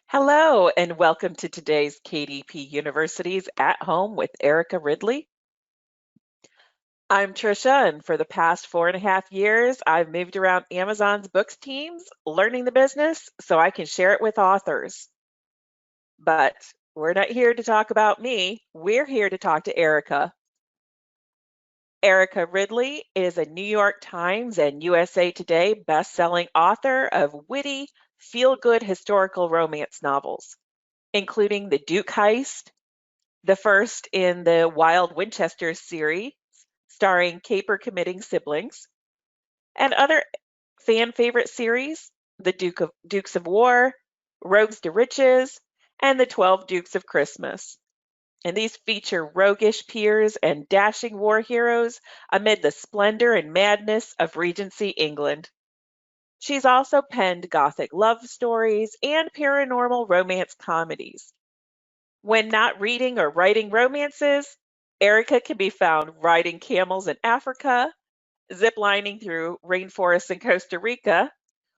Hello, and welcome to today's KDP University's At Home with Erica Ridley. I'm Trisha, and for the past 4.5 years, I've moved around Amazon's books teams, learning the business so I can share it with authors. But we're not here to talk about me. We're here to talk to Erica. Erica Ridley is a New York Times and USA Today best-selling author of witty, feel-good historical romance novels, including The Duke Heist, the first in the Wild Winchester series, starring caper-committing siblings, and other fan favorite series, The Dukes of War, Rogues to Riches, and The 12 Dukes of Christmas. And these feature roguish peers and dashing war heroes amid the splendor and madness of Regency England. She's also penned Gothic love stories and paranormal romance comedies. When not reading or writing romances, Erica can be found riding camels in Africa, ziplining through rainforests in Costa Rica,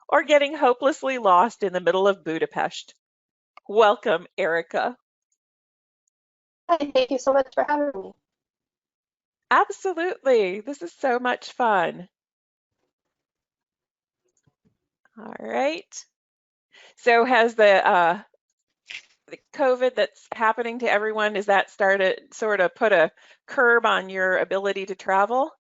or getting hopelessly lost in the middle of Budapest. Welcome, Erica. Hi, thank you so much for having me. Absolutely. This is so much fun. All right. So has the COVID that's happening to everyone, is that started sort of put a curb on your ability to travel?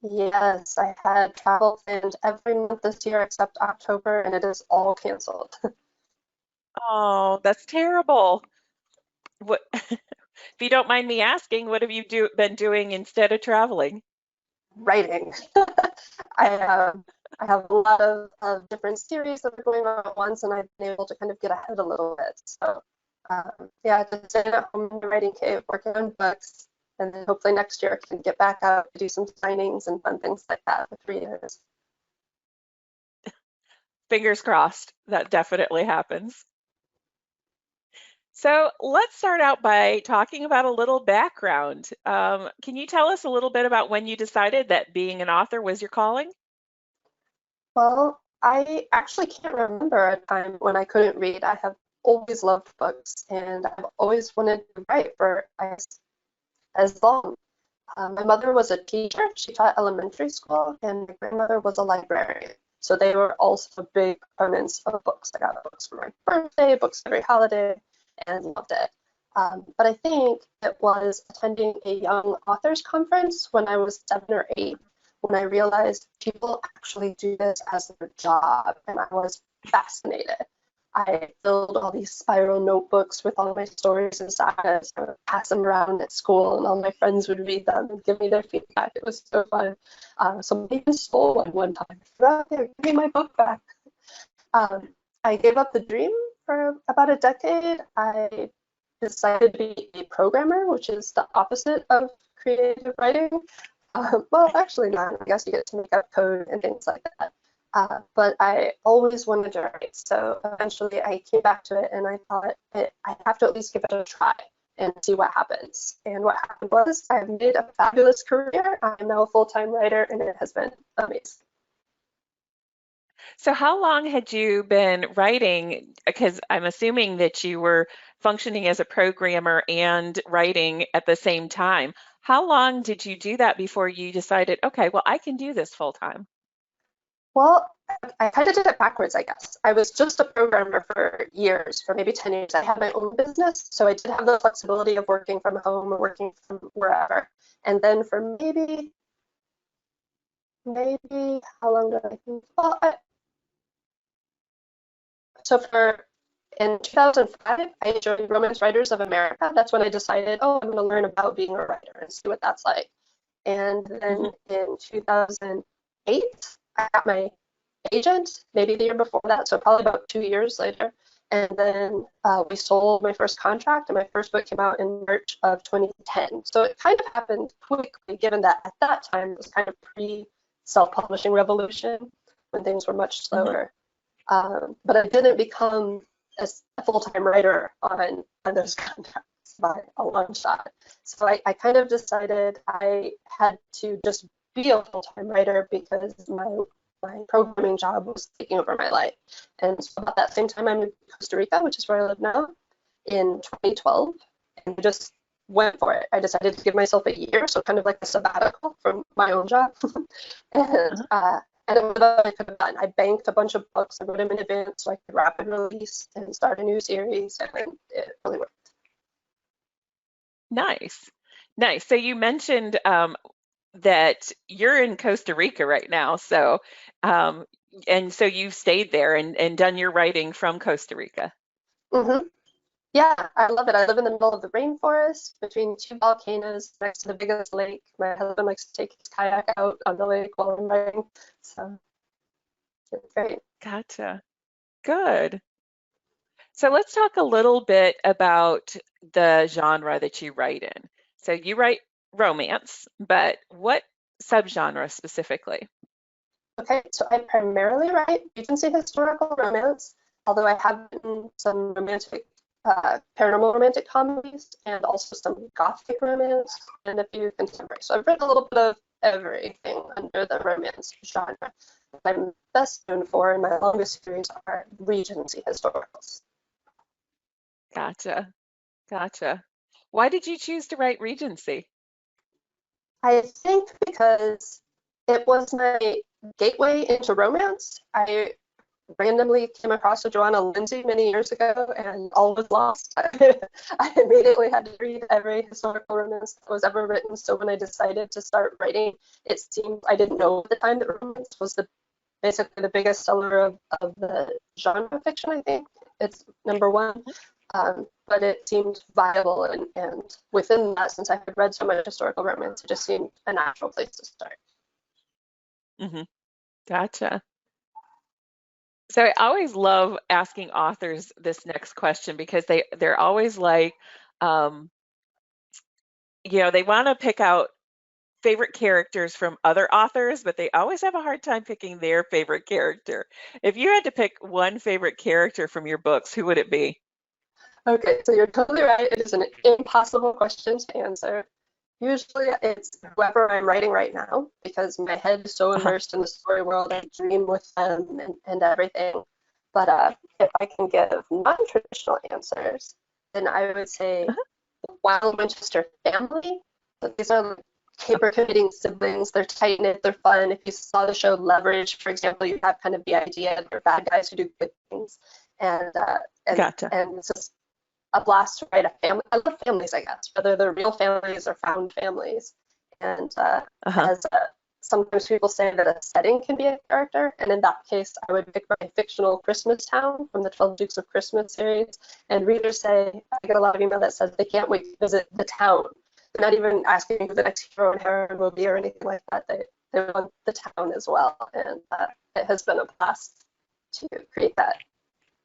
Yes, I had travel planned every month this year except October, and it is all canceled. Oh, that's terrible. What, if you don't mind me asking, what have you been doing instead of traveling? Writing. I I have a lot different series that are going on at once, and I've been able to kind of get ahead a little bit. So yeah, just sitting at home in the writing cave, working on books, and then hopefully next year I can get back out to do some signings and fun things like that with readers. Fingers crossed, that definitely happens. So let's start out by talking about a little background. Can you tell us a little bit about when you decided that being an author was your calling? Well, I actually can't remember a time when I couldn't read. I have always loved books and I've always wanted to write for as long. My mother was a teacher. She taught elementary school, and my grandmother was a librarian. So they were also big proponents of books. I got books for my birthday, books every holiday, and loved it. But I think it was attending a young authors conference when I was 7 or 8 when I realized people actually do this as their job, and I was fascinated. I filled all these spiral notebooks with all my stories and sagas. I would pass them around at school, and all my friends would read them and give me their feedback. It was so fun. Somebody even stole one time. "Oh, here, give me my book back." Um, I gave up the dream for about a decade. I decided to be a programmer, which is the opposite of creative writing. Well, actually not. I guess you get to make up code and things like that. But I always wanted to write. So eventually I came back to it and I thought I have to at least give it a try and see what happens. And what happened was I've made a fabulous career. I'm now a full-time writer and it has been amazing. So how long had you been writing? Because I'm assuming that you were functioning as a programmer and writing at the same time. How long did you do that before you decided, okay, well, I can do this full time? Well, I kind of did it backwards, I guess. I was just a programmer for years, for maybe 10 years. I had my own business, so I did have the flexibility of working from home or working from wherever. And then for maybe how long did I think? Well, so for in 2005, I joined Romance Writers of America. That's when I decided, oh, I'm going to learn about being a writer and see what that's like. And then Mhm. in 2008, I got my agent, maybe the year before that, so probably about 2 years later. And then we sold my first contract, and my first book came out in March of 2010. So it kind of happened quickly, given that at that time it was kind of pre-self-publishing revolution when things were much Mhm. slower. But I didn't become a full-time writer on those contracts by a long shot. So I kind of decided I had to just be a full-time writer because my my programming job was taking over my life. And so about that same time, I moved to Costa Rica, which is where I live now, in 2012, and I just went for it. I decided to give myself a year, so kind of like a sabbatical from my own job. and and it was what I could have done. I banked a bunch of books, I wrote them in advance so I could rapid release and start a new series, and it really worked. Nice. Nice. So you mentioned that you're in Costa Rica right now. So, and so you've stayed there and done your writing from Costa Rica. hmm Yeah, I love it. I live in the middle of the rainforest between two volcanoes next to the biggest lake. My husband likes to take his kayak out on the lake while I'm writing, so it's great. Gotcha. Good. So let's talk a little bit about the genre that you write in. So you write romance, but what subgenre specifically? Okay, so I primarily write Regency historical romance, although I have written some romantic, paranormal romantic comedies and also some gothic romance and a few contemporary. So I've written a little bit of everything under the romance genre. What I'm best known for in my longest series are Regency historicals. Gotcha. Gotcha. Why did you choose to write Regency? I think because it was my gateway into romance. I randomly came across a Joanna Lindsay many years ago and all was lost. I immediately had to read every historical romance that was ever written. So when I decided to start writing, it seemed I didn't know at the time that romance was basically the biggest seller of the genre fiction, I think. It's number one. But it seemed viable, and within that, since I had read so much historical romance, it just seemed a natural place to start. Hmm. Gotcha. So I always love asking authors this next question because they're always like, um, they want to pick out favorite characters from other authors, but they always have a hard time picking their favorite character. If you had to pick one favorite character from your books, who would it be? Okay, so you're totally right. It is an impossible question to answer. Usually it's whoever I'm writing right now because my head is so Uh-huh. immersed in the story world. I dream with them and everything. But if I can give non-traditional answers, then I would say Uh-huh. the Wild Winchester family. So these are caper committing siblings. They're tight knit. They're fun. If you saw the show Leverage, for example, you have kind of the idea they're bad guys who do good things, and uh, and Gotcha. and it's just a blast to write a family. I love families, I guess, whether they're real families or found families. And Uh-huh. as sometimes people say that a setting can be a character, and in that case, I would pick my fictional Christmas town from the 12 Dukes of Christmas series. And readers say, I get a lot of email that says they can't wait to visit the town. They're not even asking who the next hero and heroine will be or anything like that. They want the town as well. And it has been a blast to create that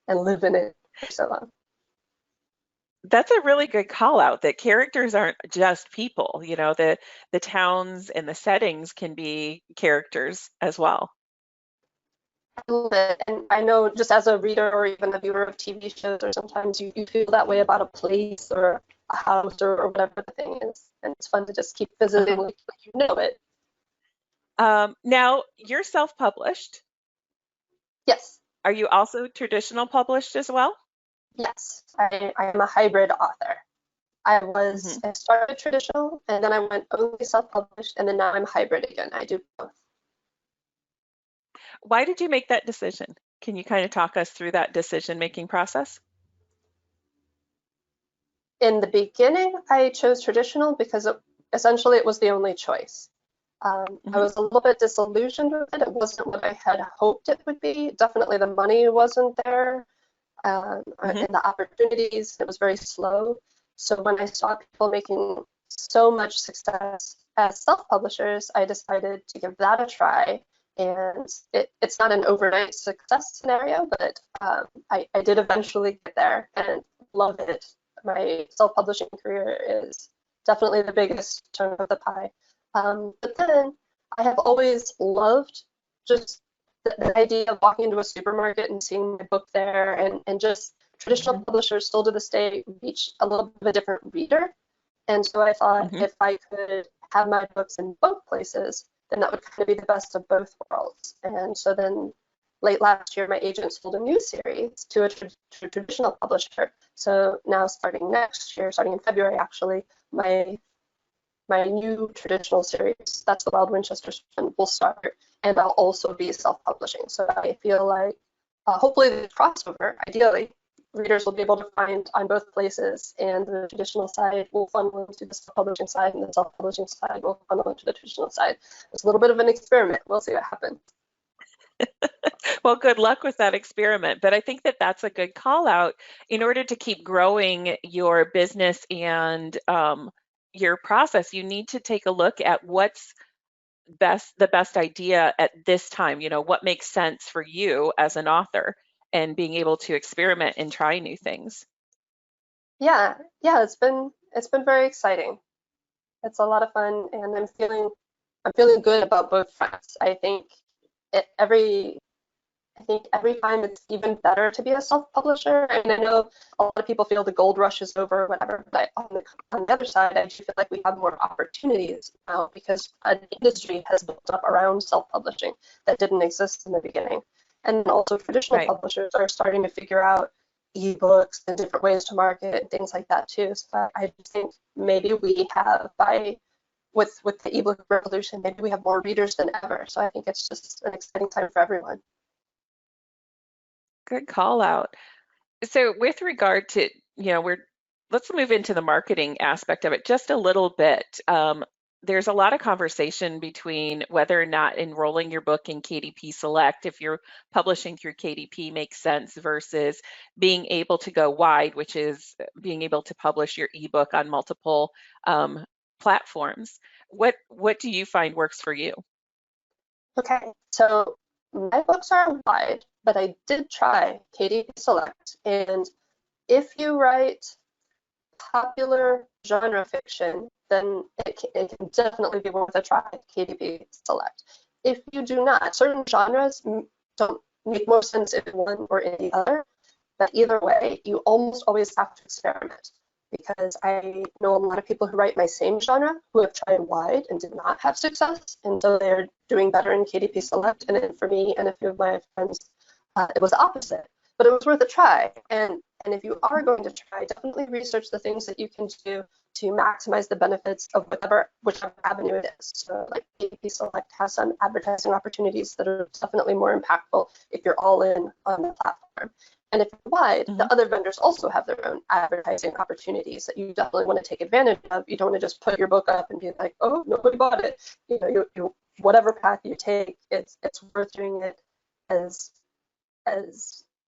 and live in it for so long. That's a really good call out that characters aren't just people, the towns and the settings can be characters as well. A little bit. And I know just as a reader or even a viewer of TV shows, or sometimes you feel that way about a place or a house or whatever the thing is. And it's fun to just keep visiting Uh-huh. like you know it. Now, you're self-published. Yes, Are you also traditional published as well? yes. I am a hybrid author. Hmm. I started traditional and then I went only self-published and then now I'm hybrid again. I do both. Why did you make that decision? Can you kind of talk us through that decision-making process? In the beginning, I chose traditional because essentially it was the only choice. I Hmm. was a little bit disillusioned with it. It wasn't what I had hoped it would be. Definitely the money wasn't there, Hmm. and the opportunities. It was very slow. So when I saw people making so much success as self-publishers, I decided to give that a try. And it's not an overnight success scenario, but I did eventually get there and love it. My self-publishing career is definitely the biggest chunk of the pie. But then I have always loved just the idea of walking into a supermarket and seeing my book there, and just traditional publishers still to this day reach a little bit of a different reader. And so I thought Hmm. if I could have my books in both places, then that would kind of be the best of both worlds. And so then late last year, my agent sold a new series to a traditional publisher. So now starting next year, starting in February actually, my new traditional series, that's the Wild Winchester one, will start, and I'll also be self-publishing. So I feel like hopefully the crossover, ideally, readers will be able to find on both places, and the traditional side will funnel into the self-publishing side, and the self-publishing side will funnel into the traditional side. It's a little bit of an experiment. We'll see what happens. Well, good luck with that experiment. But I think that that's a good call out in order to keep growing your business and your process. You need to take a look at what's the best idea at this time. You know, what makes sense for you as an author, and being able to experiment and try new things. Yeah, it's been very exciting. It's a lot of fun, and I'm feeling good about both fronts. I think every time it's even better to be a self-publisher. And I know a lot of people feel the gold rush is over or whatever, but on the other side, I do feel like we have more opportunities now because an industry has built up around self-publishing that didn't exist in the beginning. And also traditional Right. publishers are starting to figure out ebooks and different ways to market and things like that too. So I just think maybe we have with the ebook revolution, maybe we have more readers than ever. So I think it's just an exciting time for everyone. Good call out. So with regard to, let's move into the marketing aspect of it just a little bit. There's a lot of conversation between whether or not enrolling your book in KDP Select, if you're publishing through KDP, makes sense versus being able to go wide, which is being able to publish your ebook on multiple platforms. What do you find works for you? Okay, so my books are wide, but I did try KDP Select, and if you write popular genre fiction, then it can definitely be worth a try, KDP Select. If you do not, certain genres don't make more sense in one or in the other, but either way, you almost always have to experiment, because I know a lot of people who write my same genre who have tried wide and did not have success, and so they're doing better in KDP Select. And then for me and a few of my friends, it was the opposite. But it was worth a try. And if you are going to try, definitely research the things that you can do to maximize the benefits of whichever avenue it is. So like KDP Select has some advertising opportunities that are definitely more impactful if you're all in on the platform. And if you're wide, the other vendors also have their own advertising opportunities that you definitely want to take advantage of. You don't want to just put your book up and be like, oh, nobody bought it. You know, you whatever path you take, it's worth doing it as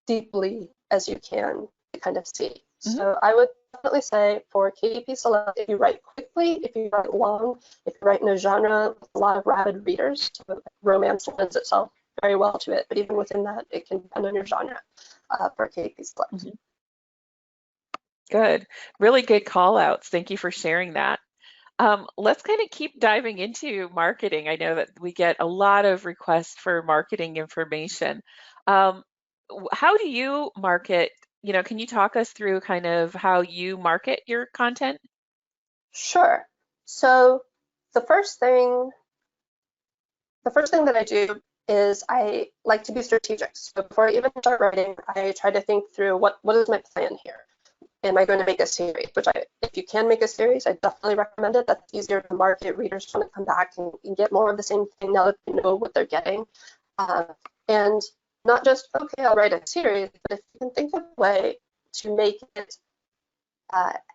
deeply as you can to kind of see. So I would definitely say for KDP Select, if you write quickly, if you write long, if you write in a genre with a lot of rabid readers, so romance lends itself very well to it. But even within that, it can depend on your genre for KDP Select. Good. Really good call outs. Thank you for sharing that. Let's kind of keep diving into marketing. I know that we get a lot of requests for marketing information. How do you market? Can you talk us through kind of how you market your content? Sure. So the first thing that I do is I like to be strategic. So before I even start writing, I try to think through what is my plan here? Am I going to make a series? If you can make a series, I definitely recommend it. That's easier to market. Readers want to come back and get more of the same thing now that they know what they're getting. And not just, okay, I'll write a series, but if you can think of a way to make it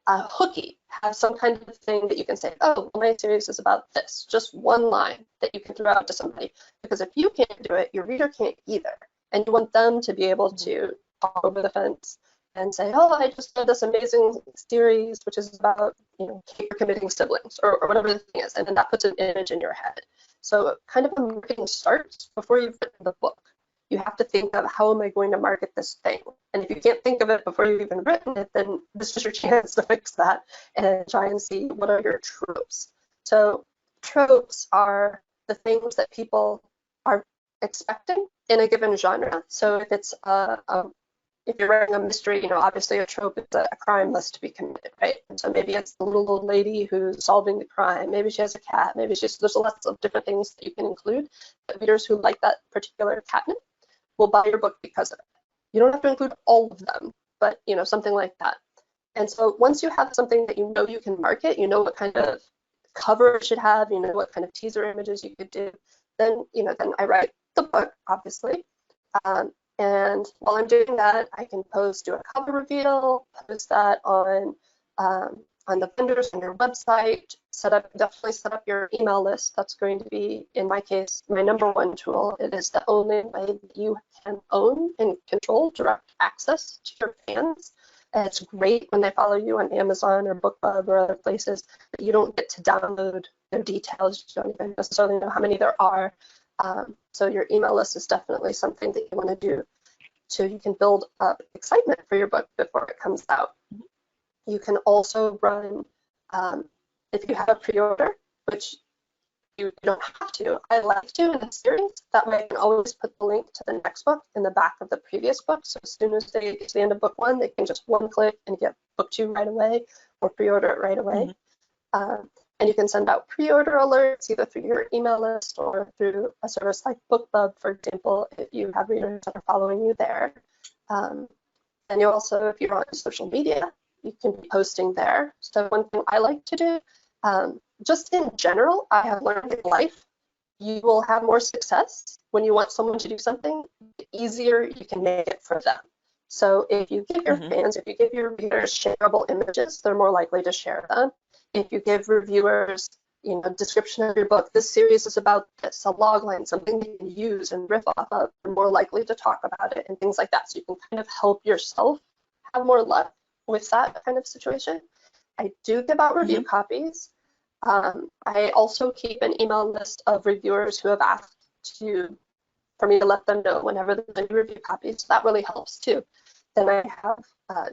hooky, have some kind of thing that you can say, oh, well, my series is about this, just one line that you can throw out to somebody. Because if you can't do it, your reader can't either. And you want them to be able to talk over the fence and say, oh, I just read this amazing series, which is about, caper committing siblings or whatever the thing is. And then that puts an image in your head. So kind of a marketing starts before you've written the book. You have to think of, how am I going to market this thing? And if you can't think of it before you've even written it, then this is your chance to fix that and try and see what are your tropes. So tropes are the things that people are expecting in a given genre. So if it's if you're writing a mystery, obviously a trope is that a crime must be committed, right? And so maybe it's the little old lady who's solving the crime. Maybe she has a cat. Maybe there's lots of different things that you can include. But readers who like that particular catnip will buy your book because of it. You don't have to include all of them, but something like that. And so once you have something that you can market, what kind of cover it should have, what kind of teaser images you could do, then I write the book, obviously. And while I'm doing that, I can do a cover reveal, post that on the vendors on your website, definitely set up your email list. That's going to be, in my case, my #1 tool. It is the only way that you can own and control direct access to your fans. And it's great when they follow you on Amazon or BookBub or other places, but you don't get to download their details. You don't even necessarily know how many there are. So your email list is definitely something that you want to do so you can build up excitement for your book before it comes out. You can also run, if you have a pre-order, which you don't have to. I like to in a series. That way I can always put the link to the next book in the back of the previous book. So as soon as they get to the end of book 1, they can just one click and get book 2 right away or pre-order it right away. And you can send out pre-order alerts either through your email list or through a service like BookBub, for example, if you have readers that are following you there. And you also, if you're on social media, you can be posting there. So one thing I like to do, just in general, I have learned in life, you will have more success when you want someone to do something, the easier you can make it for them. So if you give your fans, if you give your readers shareable images, they're more likely to share them. If you give reviewers, description of your book, this series is about this, a log line, something that you can use and riff off of, they're more likely to talk about it and things like that. So you can kind of help yourself have more luck with that kind of situation. I do give out review copies. I also keep an email list of reviewers who have asked for me to let them know whenever there's any review copies. So that really helps too. Then I have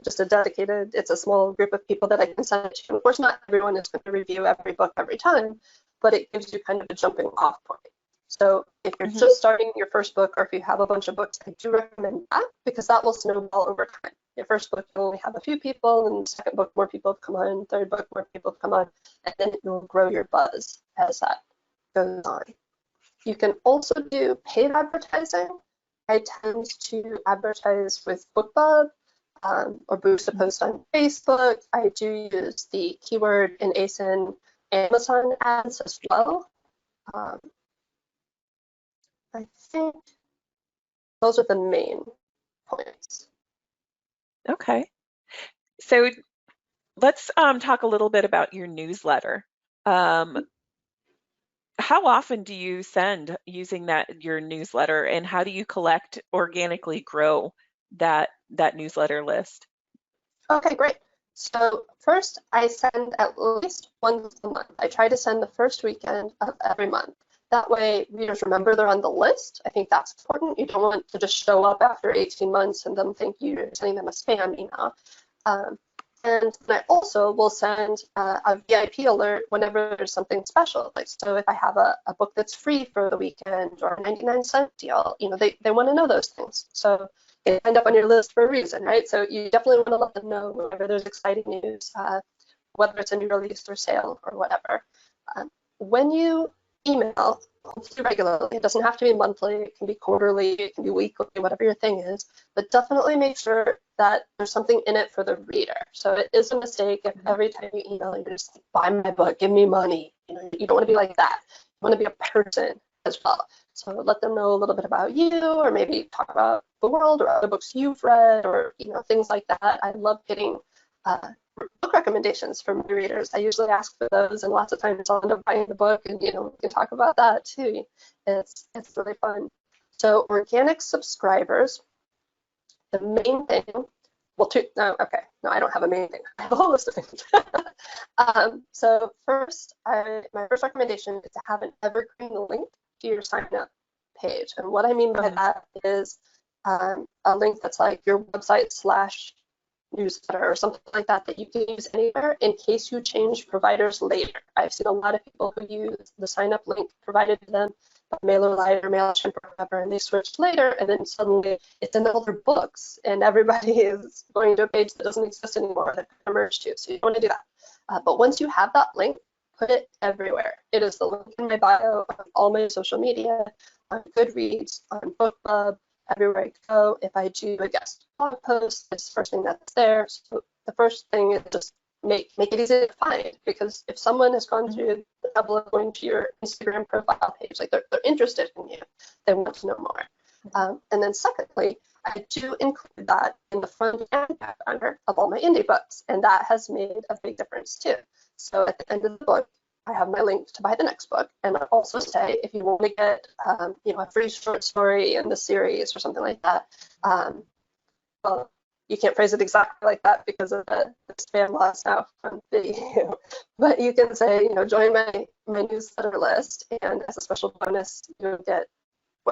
just it's a small group of people that I can send it to. Of course, not everyone is going to review every book every time, but it gives you kind of a jumping off point. So if you're just starting your first book, or if you have a bunch of books, I do recommend that because that will snowball over time. Your first book, you only have a few people, and second book, more people have come on, third book, more people have come on, and then it will grow your buzz as that goes on. You can also do paid advertising. I tend to advertise with BookBub or boost a post on Facebook. I do use the keyword and ASIN Amazon ads as well. I think those are the main points. Okay. So let's talk a little bit about your newsletter. How often do you send using your newsletter, and how do you organically grow that newsletter list? Okay, great. So first, I send at least once a month. I try to send the first weekend of every month. That way, readers remember they're on the list. I think that's important. You don't want to just show up after 18 months and then think you're sending them a spam email. And I also will send a VIP alert whenever there's something special. Like, so if I have a book that's free for the weekend or a 99-cent deal, they want to know those things. So they end up on your list for a reason, right? So you definitely want to let them know whenever there's exciting news, whether it's a new release or sale or whatever. When you email, hopefully regularly, it doesn't have to be monthly, it can be quarterly, it can be weekly, whatever your thing is, but definitely make sure that there's something in it for the reader. So it is a mistake if every time you email, you're just like, buy my book, give me money. You don't want to be like that. You want to be a person as well. So let them know a little bit about you, or maybe talk about the world or other books you've read, or things like that. I love getting book recommendations from my readers. I usually ask for those, and lots of times I'll end up buying the book, and we can talk about that too. It's really fun. So organic subscribers, the main thing. Well, I don't have a main thing. I have a whole list of things. So first, my first recommendation is to have an evergreen link to your sign up page, and what I mean by that is a link that's like your website / newsletter or something like that you can use anywhere in case you change providers later. I've seen a lot of people who use the sign up link provided to them MailerLite or MailChimp or whatever, and they switched later, and then suddenly it's in all their books, and everybody is going to a page that doesn't exist anymore that kind of merged to. So you don't want to do that. But once you have that link, put it everywhere. It is the link in my bio, on all my social media, on Goodreads, on Book Club, everywhere I go. If I do a guest blog post, it's the first thing that's there. So the first thing is just make it easy to find, because if someone has gone through the trouble of going to your Instagram profile page, like they're interested in you, they want to know more. And then secondly, I do include that in the front and back under of all my indie books, and that has made a big difference too. So at the end of the book, I have my link to buy the next book, and I also say if you want to get a free short story in the series or something like that, well, you can't phrase it exactly like that because of the spam laws now from the EU, but you can say, join my newsletter list, and as a special bonus, you'll get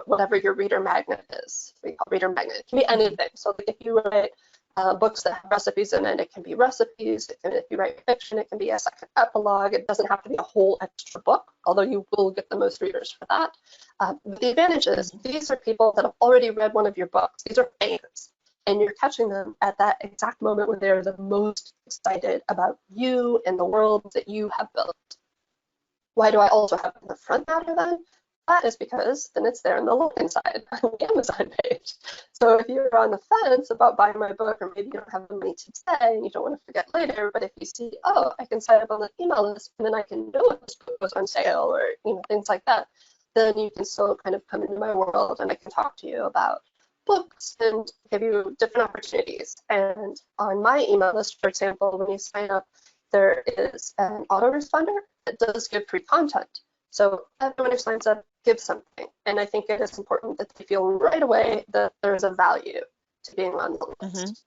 whatever your reader magnet is. We call reader magnet. It can be anything. So like if you write books that have recipes in it, it can be recipes. If you write fiction, it can be a second epilogue. It doesn't have to be a whole extra book, although you will get the most readers for that. The advantage is these are people that have already read one of your books. These are fans. And you're catching them at that exact moment when they're the most excited about you and the world that you have built. Why do I also have it in the front matter then? That is because then it's there in the link side on the Amazon page. So if you're on the fence about buying my book, or maybe you don't have the money today and you don't want to forget later, but if you see, oh, I can sign up on the email list and then I can know if this book goes on sale, or things like that, then you can still kind of come into my world and I can talk to you about books and give you different opportunities. And on my email list, for example, when you sign up, there is an autoresponder that does give free content. So everyone who signs up gives something. And I think it is important that they feel right away that there's a value to being on the list.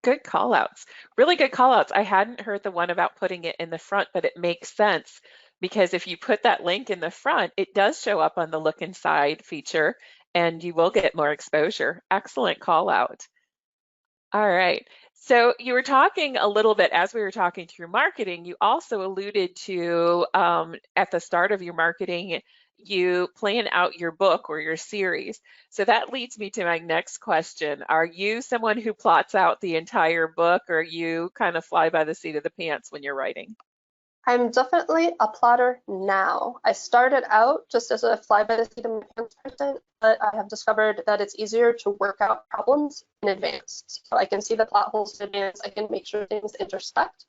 Good call outs. Really good call outs. I hadn't heard the one about putting it in the front, but it makes sense because if you put that link in the front, it does show up on the look inside feature and you will get more exposure. Excellent call out. All right. So you were talking a little bit as we were talking through marketing, you also alluded to at the start of your marketing, you plan out your book or your series. So that leads me to my next question. Are you someone who plots out the entire book, or you kind of fly by the seat of the pants when you're writing? I'm definitely a plotter now. I started out just as a fly by the seat of my pants person, but I have discovered that it's easier to work out problems in advance. So I can see the plot holes in advance. I can make sure things intersect.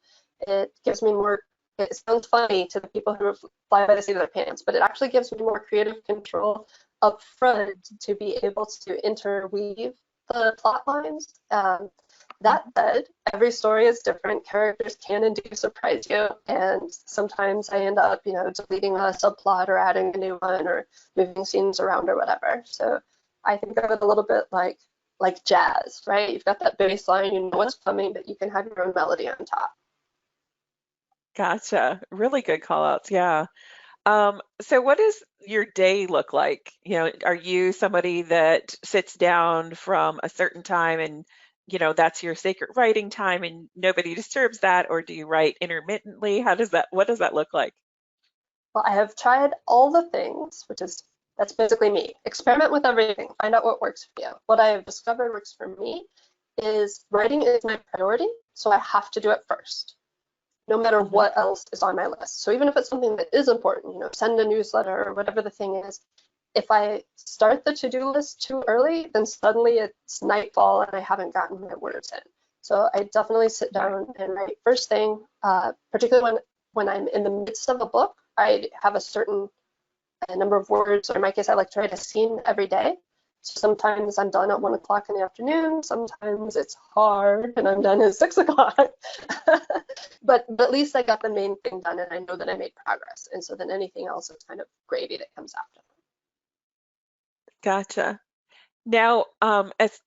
It gives me more, it sounds funny to the people who fly by the seat of their pants, but it actually gives me more creative control up front to be able to interweave the plot lines. That said, every story is different. Characters can and do surprise you, and sometimes I end up, deleting a subplot or adding a new one or moving scenes around or whatever. So I think of it a little bit like jazz, right? You've got that bass line, you know what's coming, but you can have your own melody on top. Gotcha. Really good call outs. Yeah. So what does your day look like? Are you somebody that sits down from a certain time and, that's your sacred writing time and nobody disturbs that, or do you write intermittently? What does that look like? Well, I have tried all the things, that's basically me. Experiment with everything, find out what works for you. What I have discovered works for me is writing is my priority, so I have to do it first, no matter what else is on my list. So even if it's something that is important, send a newsletter or whatever the thing is, if I start the to-do list too early, then suddenly it's nightfall and I haven't gotten my words in. So I definitely sit down and write first thing, particularly when I'm in the midst of a book. I have a certain number of words, or in my case, I like to write a scene every day. So sometimes I'm done at 1 o'clock in the afternoon. Sometimes it's hard and I'm done at 6 o'clock. but at least I got the main thing done and I know that I made progress. And so then anything else is kind of gravy that comes after. Gotcha. Now,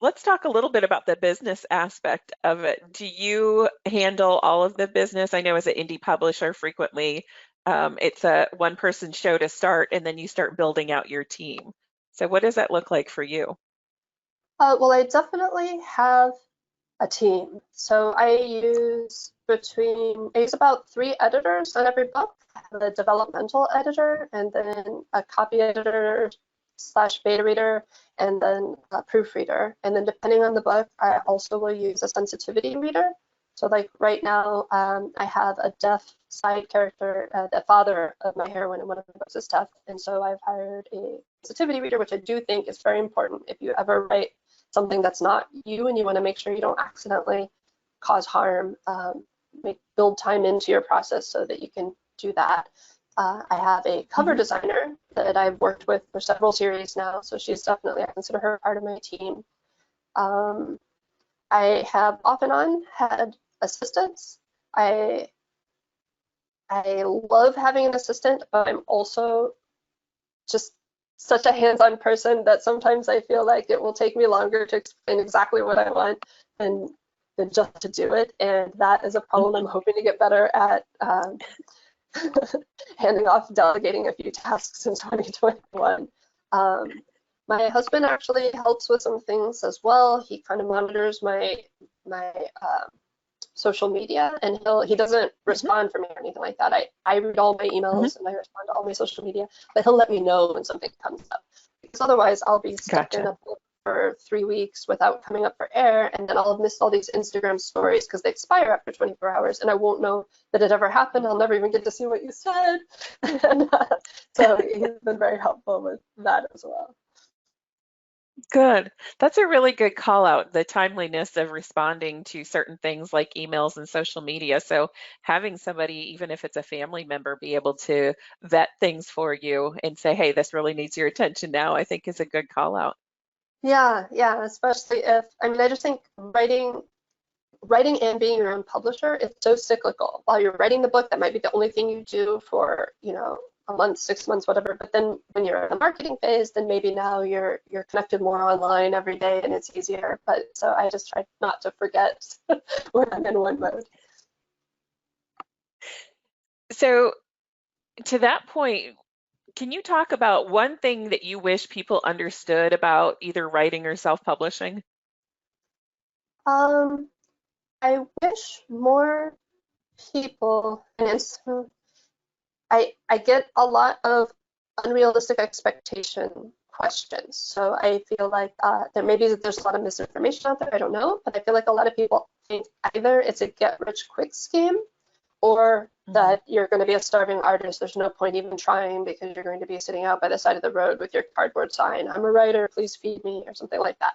let's talk a little bit about the business aspect of it. Do you handle all of the business? I know as an indie publisher, frequently it's a one-person show to start, and then you start building out your team. So what does that look like for you? Well, I definitely have a team. So I use I use about 3 editors on every book. I have a developmental editor, and then a copy editor slash beta reader, and then a proofreader. And then depending on the book, I also will use a sensitivity reader. So like right now, I have a deaf side character, the father of my heroine in one of the books is deaf, and so I've hired a sensitivity reader, which I do think is very important if you ever write something that's not you and you want to make sure you don't accidentally cause harm, build time into your process so that you can do that. I have a cover designer that I've worked with for several series now, so she's definitely, I consider her part of my team. I have off and on had assistants. I love having an assistant, but I'm also just such a hands-on person that sometimes I feel like it will take me longer to explain exactly what I want than just to do it. And that is a problem I'm hoping to get better at, handing off, delegating a few tasks in 2021. My husband actually helps with some things as well. He kind of monitors my social media, and he doesn't respond for me or anything like that. I read all my emails and I respond to all my social media, but he'll let me know when something comes up, because otherwise I'll be stuck in a book for 3 weeks without coming up for air, and then I'll have missed all these Instagram stories because they expire after 24 hours, and I won't know that it ever happened. I'll never even get to see what you said. And, so he's been very helpful with that as well. Good. That's a really good call out, the timeliness of responding to certain things like emails and social media. So having somebody, even if it's a family member, be able to vet things for you and say, hey, this really needs your attention now, I think is a good call out. Yeah, especially if, I mean, I just think writing and being your own publisher is so cyclical. While you're writing the book, that might be the only thing you do for, a month, 6 months, whatever. But then when you're in the marketing phase, then maybe now you're connected more online every day and it's easier. But so I just try not to forget when I'm in one mode. So to that point, can you talk about one thing that you wish people understood about either writing or self-publishing? I wish more people, and I get a lot of unrealistic expectation questions. So I feel like there's a lot of misinformation out there. I don't know, but I feel like a lot of people think either it's a get-rich-quick scheme, or that you're going to be a starving artist. There's no point even trying because you're going to be sitting out by the side of the road with your cardboard sign, "I'm a writer, please feed me," or something like that.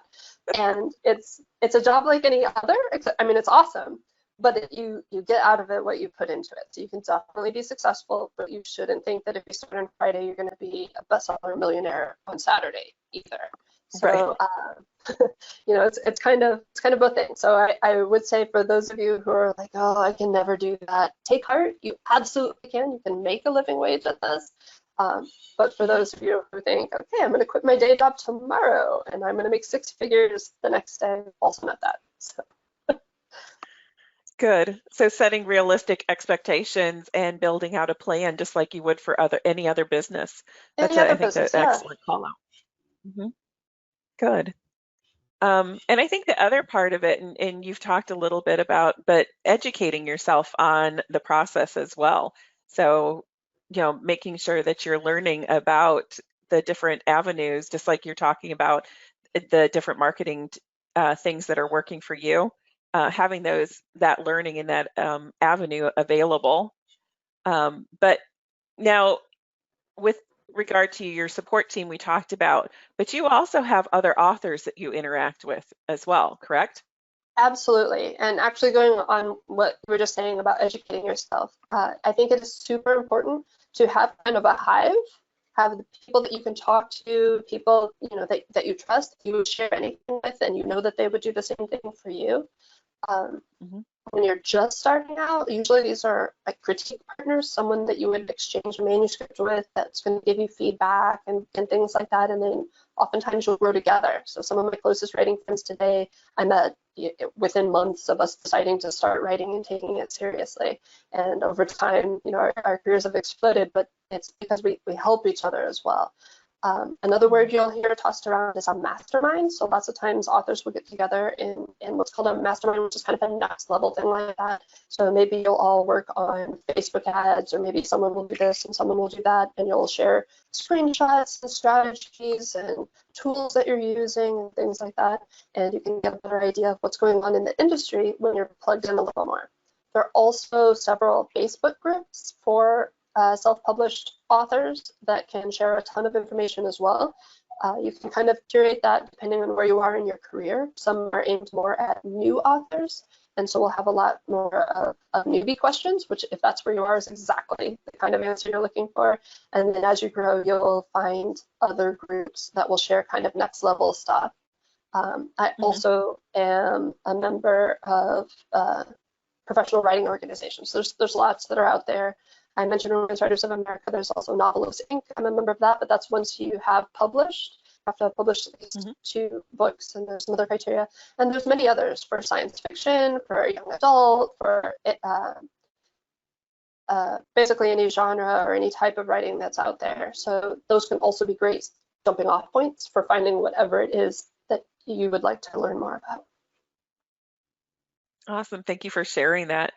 And it's a job like any other, except, I mean, it's awesome, but you get out of it what you put into it. So you can definitely be successful, but you shouldn't think that if you start on Friday, you're going to be a bestseller millionaire on Saturday either. So, it's kind of both things. So I would say for those of you who are like, oh, I can never do that, take heart. You absolutely can. You can make a living wage at this. But for those of you who think, okay, I'm going to quit my day job tomorrow and I'm going to make 6 figures the next day, also not that. So. Good. So setting realistic expectations and building out a plan just like you would for any other business. That's Any other I think an business, yeah. excellent call out. Good. And I think the other part of it, and you've talked a little bit about, but educating yourself on the process as well. So, making sure that you're learning about the different avenues, just like you're talking about the different marketing things that are working for you, having that learning and that avenue available. But now, with regard to your support team we talked about, but you also have other authors that you interact with as well, correct? Absolutely. And actually going on what you were just saying about educating yourself, I think it is super important to have kind of a hive, have the people that you can talk to, people, that you trust, you would share anything with, and you know that they would do the same thing for you. When you're just starting out, usually these are like critique partners, someone that you would exchange a manuscript with that's going to give you feedback and things like that. And then oftentimes you'll grow together. So some of my closest writing friends today, I met within months of us deciding to start writing and taking it seriously. And over time, our careers have exploded, but it's because we help each other as well. Another word you'll hear tossed around is a mastermind. So lots of times authors will get together in what's called a mastermind, which is kind of a next level thing like that. So maybe you'll all work on Facebook ads, or maybe someone will do this and someone will do that, and you'll share screenshots and strategies and tools that you're using and things like that. And you can get a better idea of what's going on in the industry when you're plugged in a little more. There are also several Facebook groups for self-published authors that can share a ton of information as well. You can kind of curate that depending on where you are in your career. Some are aimed more at new authors, and so we'll have a lot more of newbie questions, which if that's where you are is exactly the kind of answer you're looking for. And then as you grow, you'll find other groups that will share kind of next level stuff. I also am a member of professional writing organizations. There's lots that are out there. I mentioned Romance Writers of America. There's also Novelos Inc. I'm a member of that, but that's once you have published. You have to have published at least 2 books, and there's some other criteria. And there's many others for science fiction, for young adult, for basically any genre or any type of writing that's out there. So those can also be great jumping off points for finding whatever it is that you would like to learn more about. Awesome. Thank you for sharing that.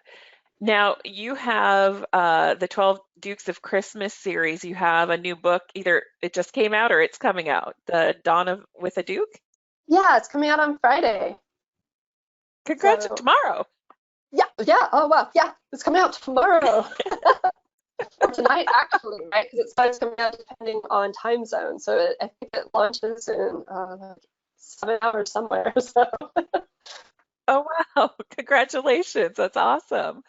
Now, you have the 12 Dukes of Christmas series. You have a new book, either it just came out or it's coming out, The Dawn of with a Duke. Yeah, it's coming out on Friday. Congrats, So, tomorrow. yeah. Oh, wow. Yeah, it's coming out tomorrow. Or tonight, actually, right? Because it starts coming out depending on time zone. So I think it launches in 7 hours somewhere. So. Oh, wow. Congratulations. That's awesome.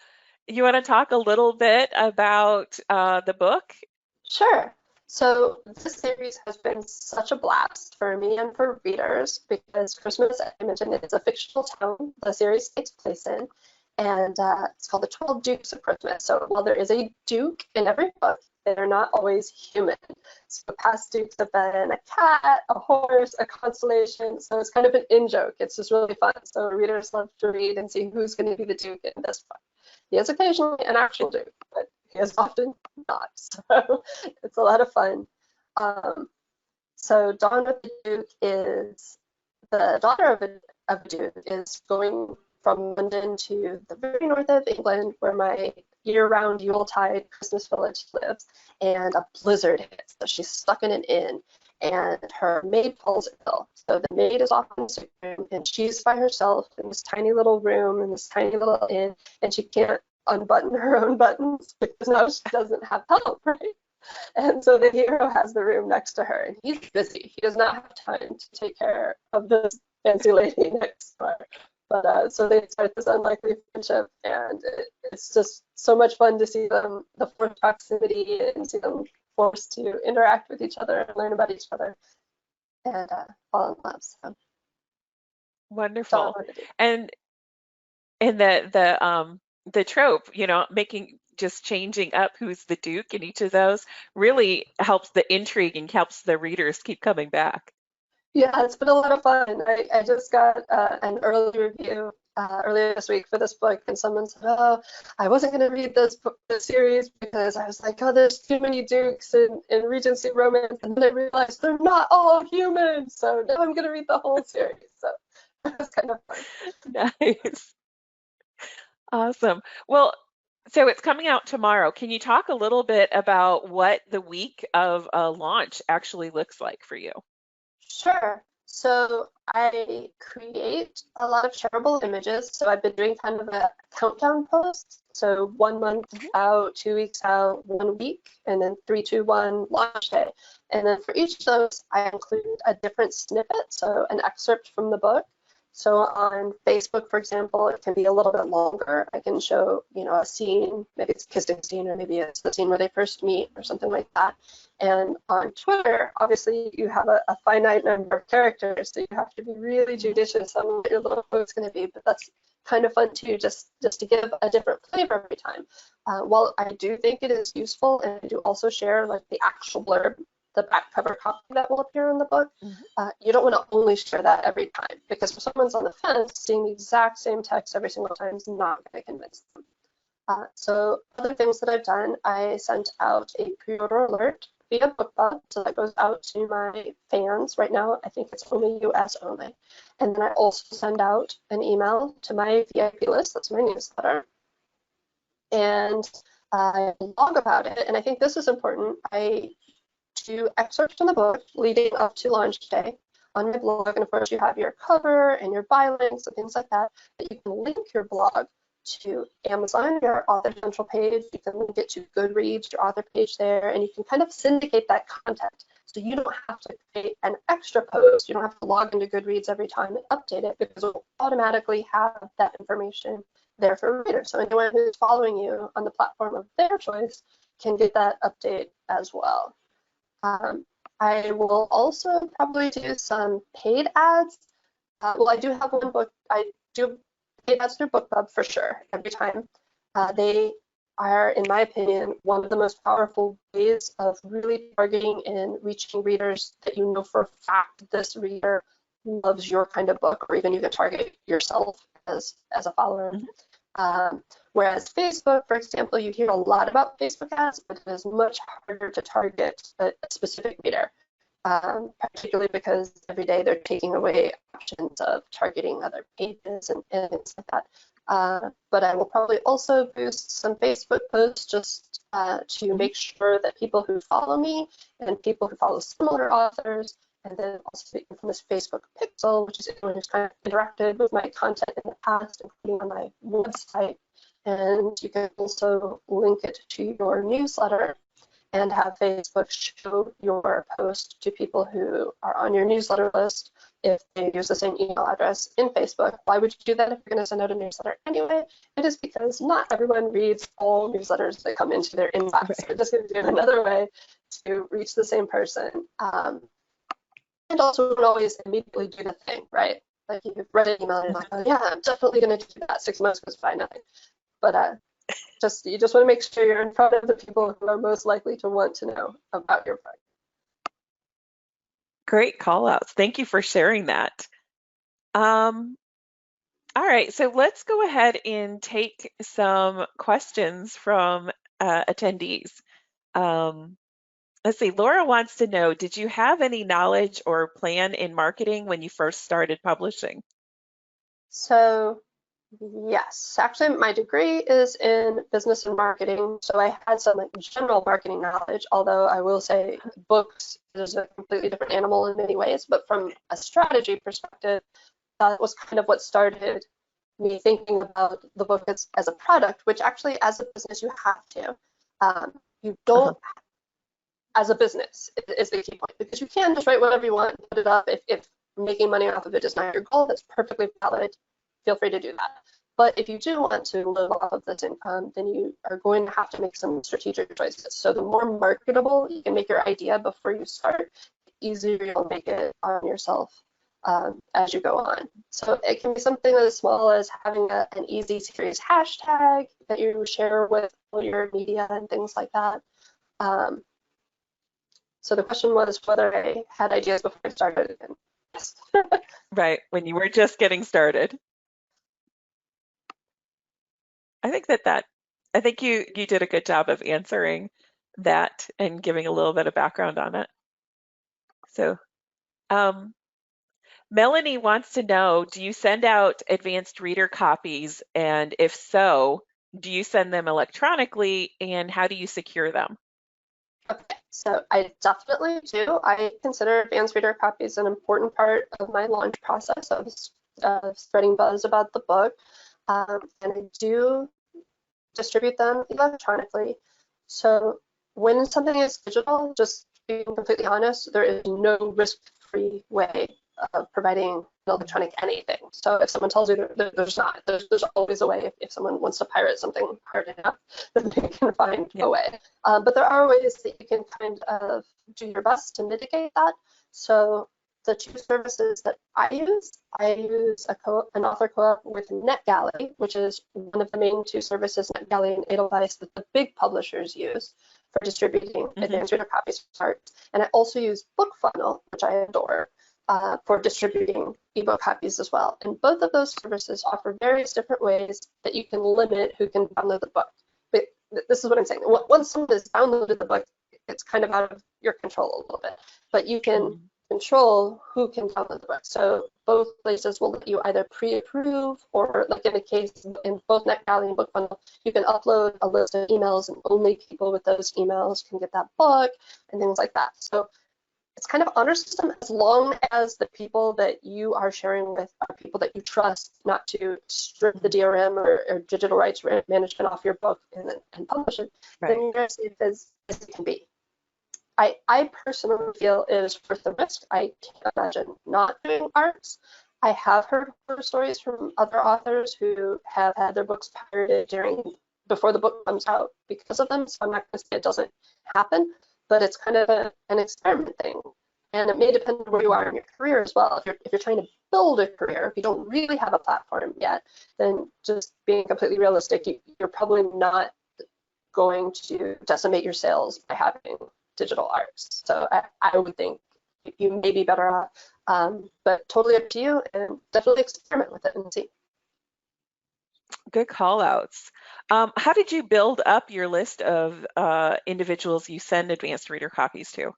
You want to talk a little bit about the book? Sure. So this series has been such a blast for me and for readers because Christmas, as I mentioned, is a fictional town the series takes place in, and it's called the 12 Dukes of Christmas. So while there is a duke in every book, they're not always human. So past dukes have been a cat, a horse, a constellation. So it's kind of an in-joke. It's just really fun. So readers love to read and see who's going to be the duke in this book. He is occasionally an actual duke, but he is often not. So it's a lot of fun. So Dawn with the Duke is the daughter of a duke is going from London to the very north of England, where my year-round Yuletide Christmas village lives, and a blizzard hits. So she's stuck in an inn, and her maid falls ill. So the maid is off in the sick room, and she's by herself in this tiny little room in this tiny little inn, and she can't unbutton her own buttons because now she doesn't have help, right? And so the hero has the room next to her, and he's busy. He does not have time to take care of this fancy lady next door. But so they start this unlikely friendship, and it's just so much fun to see them, the forced proximity, and see them forced to interact with each other and learn about each other and fall in love. So Wonderful. And the trope, making just changing up who's the Duke in each of those really helps the intrigue and helps the readers keep coming back. Yeah, it's been a lot of fun. I just got an early review earlier this week for this book, and someone said, "Oh, I wasn't going to read this series because I was like, oh, there's too many dukes in Regency romance," and then I realized they're not all human. So now I'm going to read the whole series. So that's kind of fun. Nice. Awesome. Well, so it's coming out tomorrow. Can you talk a little bit about what the week of launch actually looks like for you? Sure. So I create a lot of shareable images. So I've been doing kind of a countdown post. So 1 month out, 2 weeks out, 1 week, and then 3, 2, 1 launch day. And then for each of those, I include a different snippet, so an excerpt from the book. So on Facebook, for example, it can be a little bit longer. I can show, a scene, maybe it's a kissing scene, or maybe it's the scene where they first meet or something like that. And on Twitter, obviously, you have a finite number of characters, so you have to be really judicious on what your little quote's going to be. But that's kind of fun too, just to give a different flavor every time. While I do think it is useful, and I do also share like the actual blurb, the back cover copy that will appear in the book, you don't want to only share that every time, because if someone's on the fence, seeing the exact same text every single time is not going to convince them. So other things that I've done, I sent out a pre-order alert via BookBub, so that goes out to my fans. Right now, I think it's only US only. And then I also send out an email to my VIP list, that's my newsletter, and I blog about it. And I think this is important. I do excerpts from the book leading up to launch day on my blog, and of course you have your cover and your bio links and things like that, but you can link your blog to Amazon, your author central page, you can link it to Goodreads, your author page there, and you can kind of syndicate that content. So you don't have to create an extra post, you don't have to log into Goodreads every time and update it, because it will automatically have that information there for readers. So anyone who's following you on the platform of their choice can get that update as well. I will also probably do some paid ads. Well, I do have one book. I do paid ads through BookBub for sure every time. They are, in my opinion, one of the most powerful ways of really targeting and reaching readers that you know for a fact this reader loves your kind of book, or even you can target yourself as a follower. Whereas Facebook, for example, you hear a lot about Facebook ads, but it is much harder to target a specific reader, particularly because every day they're taking away options of targeting other pages and things like that. But I will probably also boost some Facebook posts just to make sure that people who follow me and people who follow similar authors, and then also the infamous Facebook Pixel, which is anyone who's kind of interacted with my content in the past, including on my website. And you can also link it to your newsletter and have Facebook show your post to people who are on your newsletter list if they use the same email address in Facebook. Why would you do that if you're going to send out a newsletter anyway? It is because not everyone reads all newsletters that come into their inbox. Right. So it just gives you another way to reach the same person. And also don't always immediately do the thing, right? Like you've read an email and you're like, oh yeah, I'm definitely going to do that. 6 months goes by, nothing. But you just want to make sure you're in front of the people who are most likely to want to know about your book. Great call outs. Thank you for sharing that. All right, so let's go ahead and take some questions from attendees. Let's see, Laura wants to know, did you have any knowledge or plan in marketing when you first started publishing? So yes, actually my degree is in business and marketing, so I had some like general marketing knowledge, although I will say books is a completely different animal in many ways, but from a strategy perspective, that was kind of what started me thinking about the book as a product, which actually as a business you have to. You don't, as a business is the key point, because you can just write whatever you want and put it up. If making money off of it is not your goal, that's perfectly valid. Feel free to do that. But if you do want to live off of this income, then you are going to have to make some strategic choices. So the more marketable you can make your idea before you start, the easier you'll make it on yourself as you go on. So it can be something as small as having an easy series hashtag that you share with all your media and things like that. So the question was whether I had ideas before I started. And yes. Right, when you were just getting started. I think you did a good job of answering that and giving a little bit of background on it. So, Melanie wants to know, do you send out advanced reader copies? And if so, do you send them electronically, and how do you secure them? Okay, so I definitely do. I consider advanced reader copies an important part of my launch process of spreading buzz about the book. And I do distribute them electronically. So when something is digital, just being completely honest, there is no risk-free way of providing electronic anything. So if someone tells you there's not, there's always a way. If someone wants to pirate something hard enough, then they can find a way. But there are ways that you can kind of do your best to mitigate that. So the two services that I use an author co-op with NetGalley, which is one of the main two services, NetGalley and Edelweiss, that the big publishers use for distributing advanced reader copies for art. And I also use BookFunnel, which I adore, for distributing ebook copies as well. And both of those services offer various different ways that you can limit who can download the book. But this is what I'm saying. Once someone has downloaded the book, it's kind of out of your control a little bit, but you can Mhm. control who can download the book. So both places will let you either pre-approve, or like in the case in both NetGalley and BookBundle, you can upload a list of emails and only people with those emails can get that book and things like that. So it's kind of honor system as long as the people that you are sharing with are people that you trust, not to strip the DRM or digital rights management off your book and publish it, then Right. you're as safe as it can be. I personally feel it is worth the risk. I can't imagine not doing arts. I have heard horror stories from other authors who have had their books pirated before the book comes out because of them. So I'm not going to say it doesn't happen, but it's kind of an experiment thing. And it may depend on where you are in your career as well. If you're trying to build a career, if you don't really have a platform yet, then just being completely realistic, you're probably not going to decimate your sales by having digital arts. So I would think you may be better off, but totally up to you, and definitely experiment with it and see. Good call outs. How did you build up your list of individuals you send advanced reader copies to?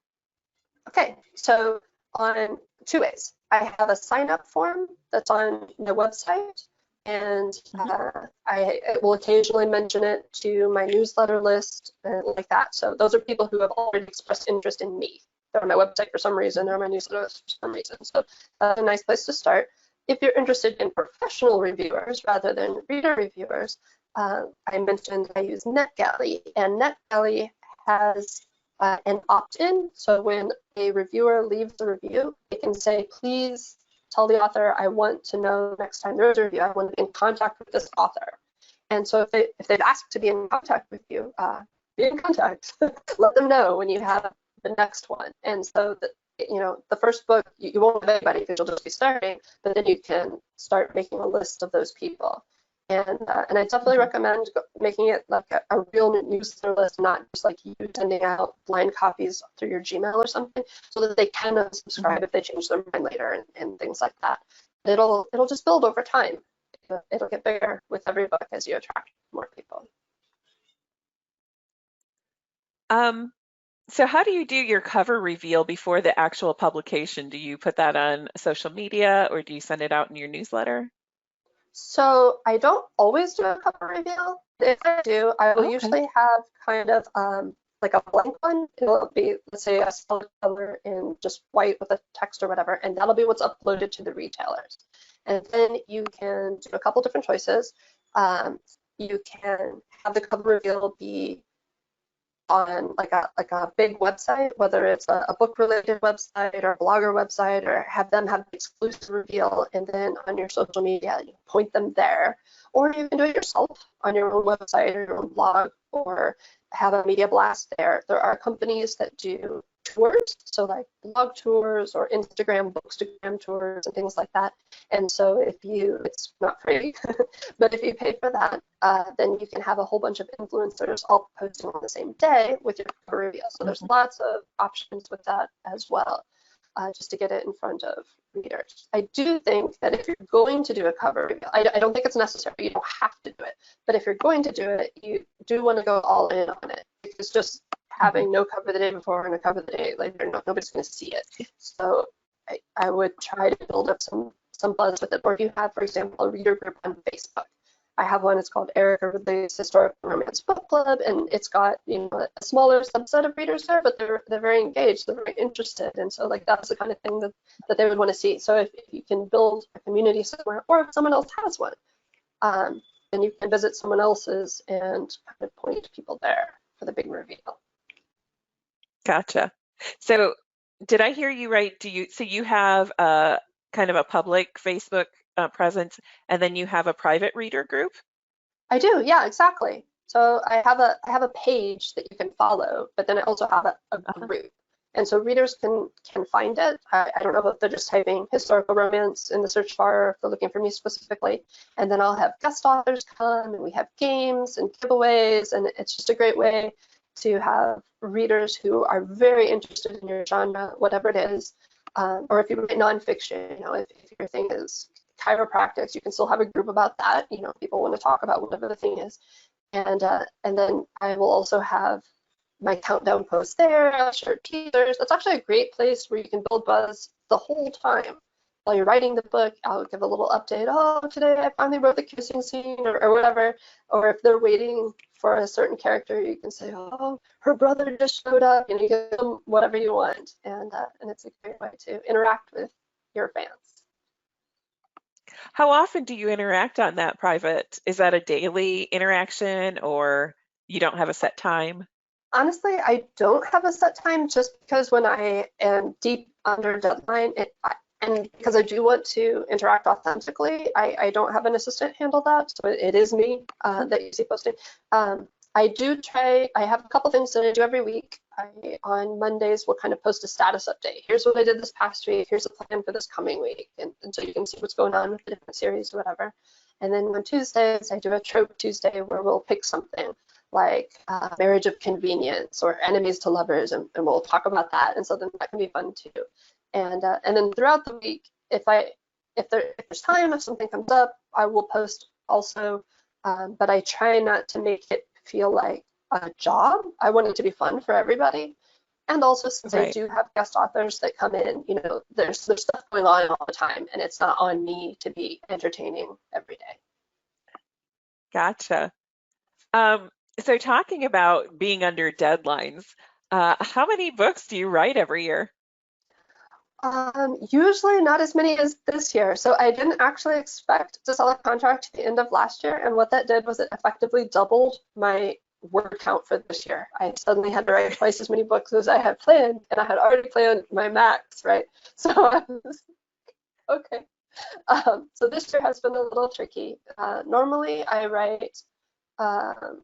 Okay, so on two ways. I have a sign up form that's on my website, and Mhm. I will occasionally mention it to my newsletter list and like that. So those are people who have already expressed interest in me. They're on my website for some reason, they're on my newsletter list for some reason. So that's a nice place to start. If you're interested in professional reviewers rather than reader reviewers, I mentioned I use NetGalley, and NetGalley has an opt-in. So when a reviewer leaves a review, they can say, please tell the author, I want to know next time there is a review, I want to be in contact with this author. And so if they've asked to be in contact with you, be in contact. Let them know when you have the next one. And so that, the first book, you won't have anybody because you'll just be starting, but then you can start making a list of those people. And I definitely Mhm. recommend making it like a real newsletter list, not just like you sending out blind copies through your Gmail or something, so that they can unsubscribe Mhm. if they change their mind later and things like that. It'll just build over time. It'll get bigger with every book as you attract more people. Um, so how do you do your cover reveal before the actual publication? Do you put that on social media or do you send it out in your newsletter? So I don't always do a cover reveal. If I do, I will Okay. usually have kind of like a blank one. It'll be, let's say, a solid color in just white with a text or whatever, and that'll be what's uploaded to the retailers. And then you can do a couple different choices. Um, you can have the cover reveal be on like a big website, whether it's a book related website or a blogger website, or have them have the exclusive reveal, and then on your social media you point them there, or you can do it yourself on your own website or your own blog, or have a media blast there. There are companies that do tours, so like blog tours or Instagram bookstagram tours and things like that. And so it's not free, but if you pay for that, then you can have a whole bunch of influencers all posting on the same day with your cover reveal. So there's Mhm. lots of options with that as well, just to get it in front of readers. I do think that if you're going to do a cover reveal, I don't think it's necessary. You don't have to do it. But if you're going to do it, you do want to go all in on it, because just Mhm. having no cover the day before and a cover the day later, nobody's going to see it. So I would try to build up some buzz with it. Or if you have, for example, a reader group on Facebook. I have one, it's called Erica Ridley's Historical Romance Book Club, and it's got, a smaller subset of readers there, but they're very engaged, they're very interested, and so like that's the kind of thing that they would want to see. So if you can build a community somewhere, or if someone else has one, um, then you can visit someone else's and kind of point people there for the big reveal. Gotcha. So did I hear you right? So you have a kind of a public Facebook presence and then you have a private reader group? I do, yeah, exactly. So I have a page that you can follow, but then I also have a Uh-huh. group. And so readers can find it. I don't know if they're just typing historical romance in the search bar, or if they're looking for me specifically. And then I'll have guest authors come, and we have games and giveaways, and it's just a great way to have readers who are very interested in your genre, whatever it is. Or if you write nonfiction, if your thing is chiropractics, you can still have a group about that. People want to talk about whatever the thing is. And then I will also have my countdown post there. I'll share teasers. It's actually a great place where you can build buzz the whole time. While you're writing the book, I'll give a little update. Oh, today I finally wrote the kissing scene or whatever. Or if they're waiting for a certain character, you can say, oh, her brother just showed up, and you give them whatever you want. And it's a great way to interact with your fans. How often do you interact on that private? Is that a daily interaction or you don't have a set time? Honestly, I don't have a set time just because when I am deep under deadline, and because I do want to interact authentically, I don't have an assistant handle that, so it is me that you see posting. I do try, I have a couple things that I do every week. On Mondays, will kind of post a status update. Here's what I did this past week. Here's the plan for this coming week. And so you can see what's going on with the different series or whatever. And then on Tuesdays, I do a trope Tuesday where we'll pick something like marriage of convenience or enemies to lovers, and we'll talk about that. And so then that can be fun too. And then throughout the week, if there's time, if something comes up, I will post also. But I try not to make it feel like a job. I want it to be fun for everybody. And also, since I Right. do have guest authors that come in, you know, there's stuff going on all the time, and it's not on me to be entertaining every day. Gotcha. So talking about being under deadlines, how many books do you write every year? Usually not as many as this year. So I didn't actually expect to sell a contract at the end of last year. And what that did was it effectively doubled my word count for this year. I suddenly had to write twice as many books as I had planned, and I had already planned my max, right? So I was okay. So this year has been a little tricky. Normally I write, um,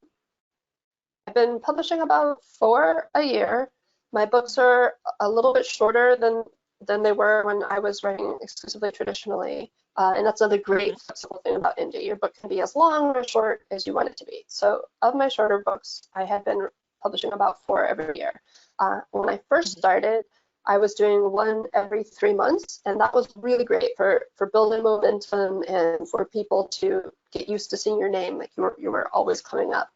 I've been publishing about 4 a year. My books are a little bit shorter than they were when I was writing exclusively traditionally. And that's another great flexible thing about indie. Your book can be as long or short as you want it to be. So of my shorter books, I had been publishing about 4 every year. When I first started, I was doing one every 3 months, and that was really great for building momentum and for people to get used to seeing your name, like you were always coming up.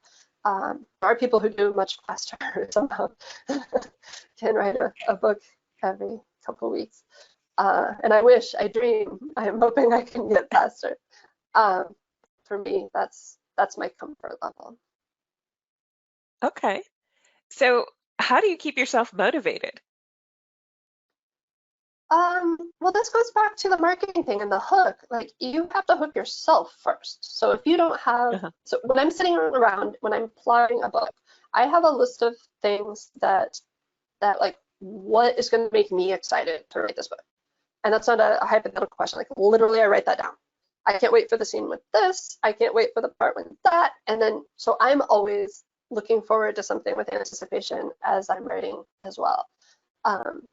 There are people who do much faster, somehow can write a book every couple weeks. And I dream, I'm hoping I can get faster. For me, that's my comfort level. Okay. So how do you keep yourself motivated? Well, this goes back to the marketing thing and the hook. Like, you have to hook yourself first. So if you don't have, Uh-huh. so when I'm sitting around, when I'm plotting a book, I have a list of things that like, what is going to make me excited to write this book? And that's not a hypothetical question. Like, literally, I write that down. I can't wait for the scene with this. I can't wait for the part with that. And then, so I'm always looking forward to something with anticipation as I'm writing as well. Um,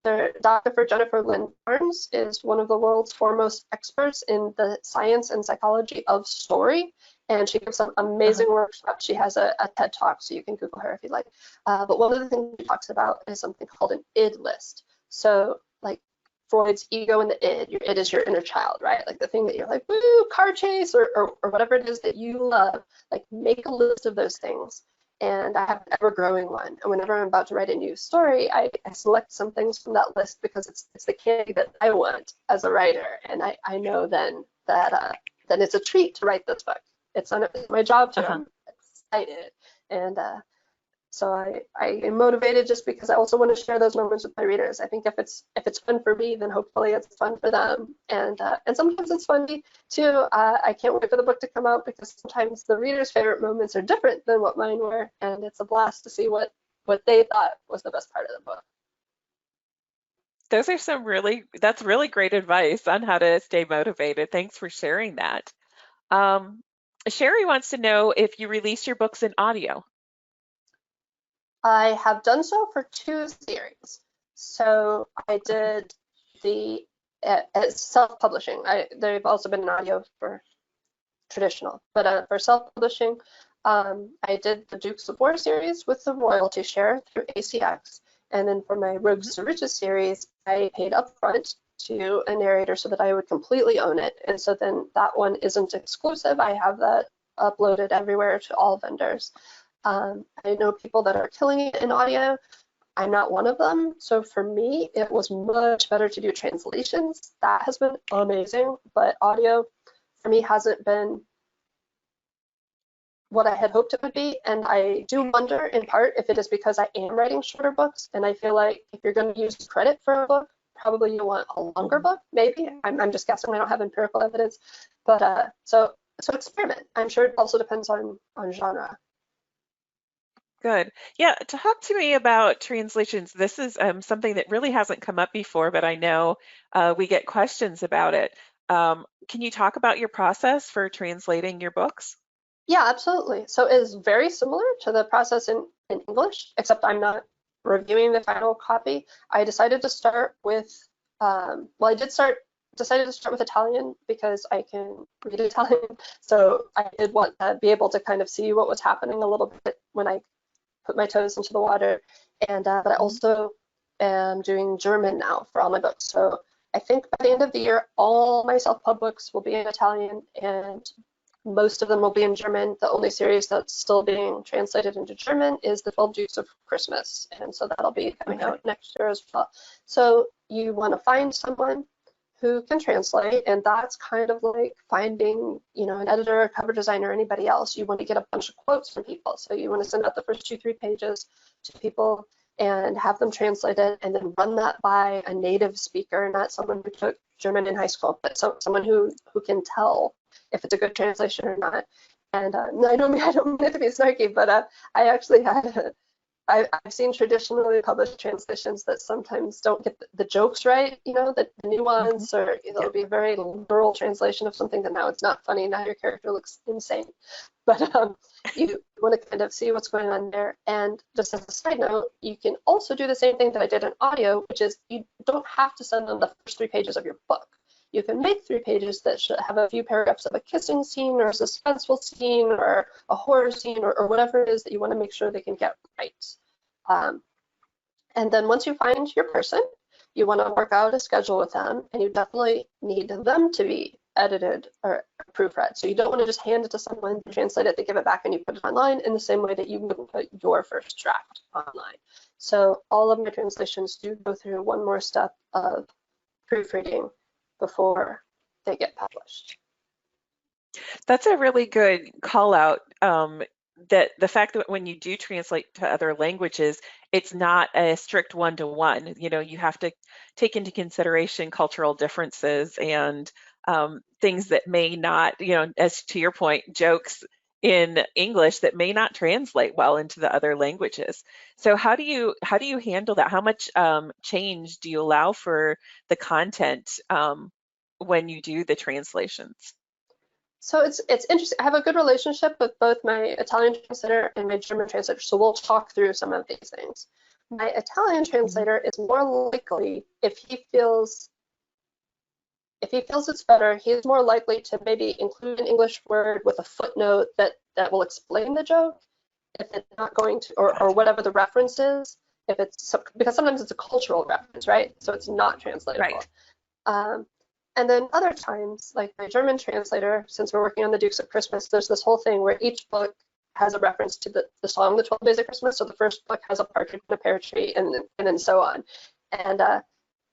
Dr. Jennifer Lynn Barnes is one of the world's foremost experts in the science and psychology of story, and she gives some Uh-huh. amazing workshops. She has a TED Talk, so you can Google her if you like. But one of the things she talks about is something called an id list. So, like Freud's ego and the id, your id is your inner child, right? Like the thing that you're like, woo, car chase, or whatever it is that you love. Like, make a list of those things, and I have an ever-growing one. And whenever I'm about to write a new story, I select some things from that list because it's the candy that I want as a writer, and I know then that then it's a treat to write this book. It's my job to. Uh-huh. I'm excited, and so I am motivated just because I also want to share those moments with my readers. I think if it's fun for me, then hopefully it's fun for them. And sometimes it's funny too. I can't wait for the book to come out because sometimes the readers' favorite moments are different than what mine were, and it's a blast to see what they thought was the best part of the book. Those are that's really great advice on how to stay motivated. Thanks for sharing that. Um, Sherry wants to know if you release your books in audio. I have done so for 2 series. So I Okay. did the as self-publishing. They've also been an audio for traditional. But for self-publishing, I did the Dukes of War series with the royalty share through ACX. And then for my Mhm. Rogues to Riches series, I paid upfront to a narrator so that I would completely own it. And so then that one isn't exclusive. I have that uploaded everywhere to all vendors. I know people that are killing it in audio. I'm not one of them. So for me, it was much better to do translations. That has been amazing, but audio for me hasn't been what I had hoped it would be. And I do wonder in part if it is because I am writing shorter books. And I feel like if you're going to use credit for a book, probably you want a longer book, maybe. I'm just guessing. I don't have empirical evidence. But so experiment. I'm sure it also depends on genre. Good. Yeah, talk to me about translations. This is something that really hasn't come up before, but I know we get questions about it. Can you talk about your process for translating your books? Yeah, absolutely. So it is very similar to the process in English, except I'm not reviewing the final copy. I decided to start with, well, decided to start with Italian because I can read Italian. So I did want to be able to kind of see what was happening a little bit when I put my toes into the water. And but I Mhm. also am doing German now for all my books. So I think by the end of the year, all my self-pub books will be in Italian and most of them will be in German. The only series that's still being translated into German is The 12 Dukes of Christmas. And so that'll be coming Okay. out next year as well. So you want to find someone who can translate, and that's kind of like finding, an editor, a cover designer, anybody else. You want to get a bunch of quotes from people. So you want to send out the first 2, 3 pages to people and have them translate it and then run that by a native speaker, not someone who took German in high school, but someone who can tell if it's a good translation or not. And I don't mean it to be snarky, but I actually had I've seen traditionally published translations that sometimes don't get the jokes right, the Hmm. nuance, or Yeah. it'll be a very literal translation of something that now it's not funny, now your character looks insane. But you want to kind of see what's going on there. And just as a side note, you can also do the same thing that I did in audio, which is you don't have to send them the first 3 pages of your book. You can make 3 pages that should have a few paragraphs of a kissing scene or a suspenseful scene or a horror scene or whatever it is that you want to make sure they can get right. Um, and then once you find your person, you want to work out a schedule with them, and you definitely need them to be edited or proofread. So you don't want to just hand it to someone, translate it, they give it back, and you put it online in the same way that you wouldn't put your first draft online. So all of my translations do go through one more step of proofreading before they get published. That's a really good call out. That the fact that when you do translate to other languages, it's not a strict one-to-one. You have to take into consideration cultural differences and things that may not, as to your point, jokes in English that may not translate well into the other languages. So how do you handle that? How much change do you allow for the content when you do the translations? So it's interesting. I have a good relationship with both my Italian translator and my German translator, so we'll talk through some of these things. My Italian Mhm. translator is more likely if he feels it's better, he's more likely to maybe include an English word with a footnote that will explain the joke if it's not going to, or Gotcha. whatever the reference is, if it's because sometimes it's a cultural reference, right? So it's not translatable. Right. Um, and then other times, like my German translator, since we're working on the Dukes of Christmas, there's this whole thing where each book has a reference to the song, The 12 Days of Christmas. So the first book has a partridge in a pear tree, and then so on. And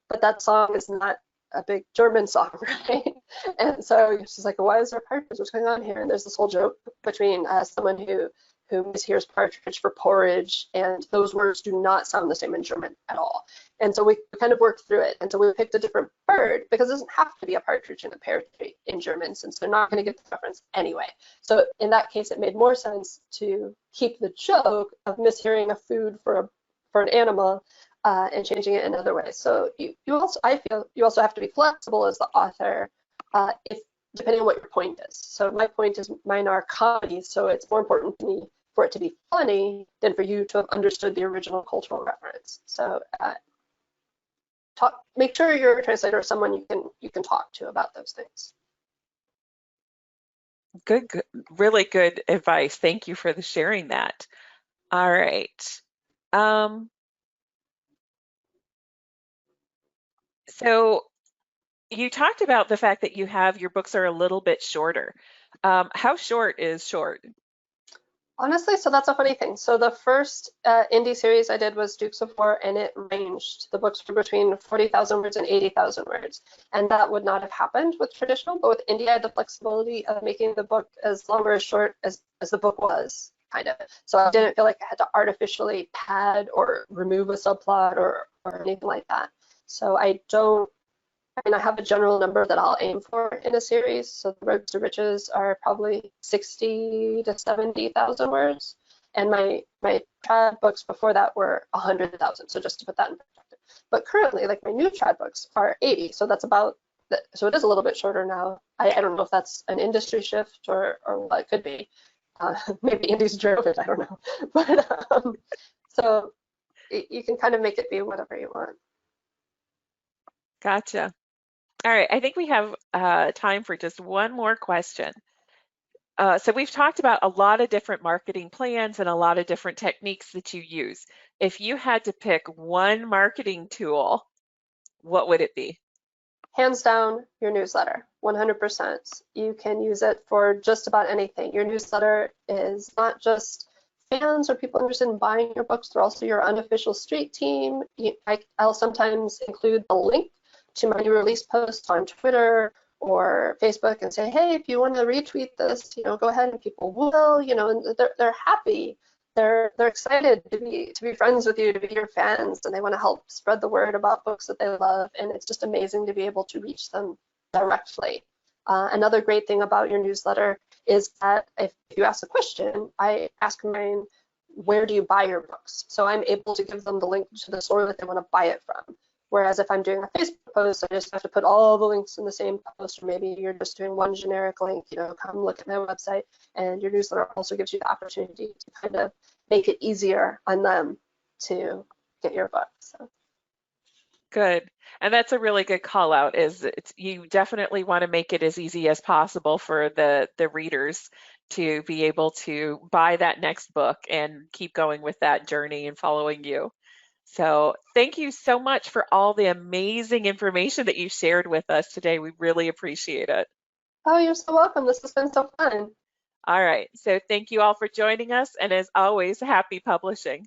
but that song is not a big German song, right? And so she's like, why is there partridge? What's going on here? And there's this whole joke between someone who mishears partridge for porridge, and those words do not sound the same in German at all. And so we kind of worked through it. And so we picked a different bird because it doesn't have to be a partridge in a pear tree in German since they're not going to get the reference anyway. So in that case, it made more sense to keep the joke of mishearing a food for an animal and changing it in other ways. So I feel you also have to be flexible as the author, if depending on what your point is. So my point is mine are comedies, so it's more important to me for it to be funny than for you to have understood the original cultural reference. So make sure your translator is someone you can talk to about those things. Good, really good advice. Thank you for the sharing that. All right. Um, so you talked about the fact that your books are a little bit shorter. How short is short? Honestly, so that's a funny thing. So the first indie series I did was Dukes of War, and it ranged. The books were between 40,000 words and 80,000 words. And that would not have happened with traditional, but with indie, I had the flexibility of making the book as long or as short as the book was, kind of. So I Mhm. didn't feel like I had to artificially pad or remove a subplot or anything like that. So I don't I mean, I have a general number that I'll aim for in a series. So the Road to Riches are probably 60 to 70,000 words. And my trad books before that were 100,000. So just to put that in perspective. But currently, like my new trad books are 80. So that's about, so it is a little bit shorter now. I don't know if that's an industry shift or what it could be. Maybe indies drove it, I don't know. But so you can kind of make it be whatever you want. Gotcha. All right, I think we have time for just one more question. So we've talked about a lot of different marketing plans and a lot of different techniques that you use. If you had to pick one marketing tool, what would it be? Hands down, your newsletter, 100%. You can use it for just about anything. Your newsletter is not just fans or people interested in buying your books, they're also your unofficial street team. I'll sometimes include the link to my new release post on Twitter or Facebook and say, hey, if you want to retweet this, go ahead, and people will, and they're happy. They're excited to be friends with you, to be your fans, and they want to help spread the word about books that they love. And it's just amazing to be able to reach them directly. Another great thing about your newsletter is that if you ask a question, I ask mine, where do you buy your books? So I'm able to give them the link to the store that they want to buy it from. Whereas if I'm doing a Facebook post, I just have to put all the links in the same post, or maybe you're just doing one generic link, come look at my website. And your newsletter also gives you the opportunity to kind of make it easier on them to get your book. So Good. And that's a really good call out is you definitely want to make it as easy as possible for the readers to be able to buy that next book and keep going with that journey and following you. So thank you so much for all the amazing information that you shared with us today. We really appreciate it. oh, you're so welcome. This has been so fun. All right. So thank you all for joining us. And as always, happy publishing.